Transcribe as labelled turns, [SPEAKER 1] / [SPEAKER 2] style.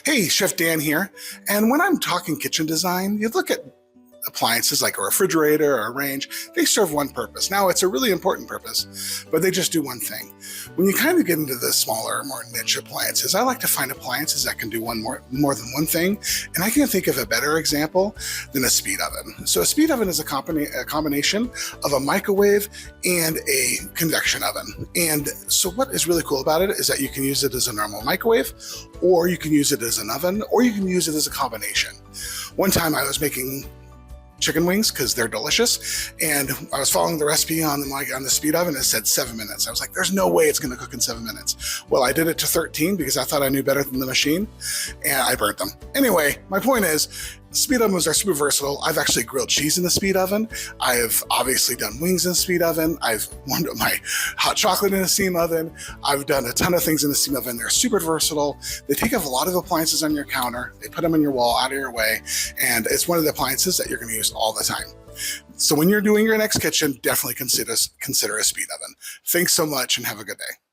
[SPEAKER 1] Hey, Chef Dan here. And when I'm talking kitchen design, you look at appliances like a refrigerator or a range, they serve one purpose. Now, it's a really important purpose, but they just do one thing. When you kind of get into the smaller, more niche appliances, I like to find appliances that can do more than one thing. And I can't think of a better example than a speed oven. So a speed oven is a combination of a microwave and a convection oven. And so what is really cool about it is that you can use it as a normal microwave, or you can use it as an oven, or you can use it as a combination. One time I was making chicken wings because they're delicious, and I was following the recipe on the speed oven. It said 7 minutes. I was like, there's no way it's going to cook in 7 minutes. Well, I did it to 13 because I thought I knew better than the machine, and I burnt them. Anyway, my point is, speed ovens are super versatile. I've actually grilled cheese in the speed oven. I've obviously done wings in the speed oven. I've warmed up my hot chocolate in the steam oven. I've done a ton of things in the steam oven. They're super versatile. They take up a lot of appliances on your counter. They put them on your wall, out of your way, and it's one of the appliances that you're going to use all the time. So when you're doing your next kitchen, definitely consider a speed oven. Thanks so much and have a good day.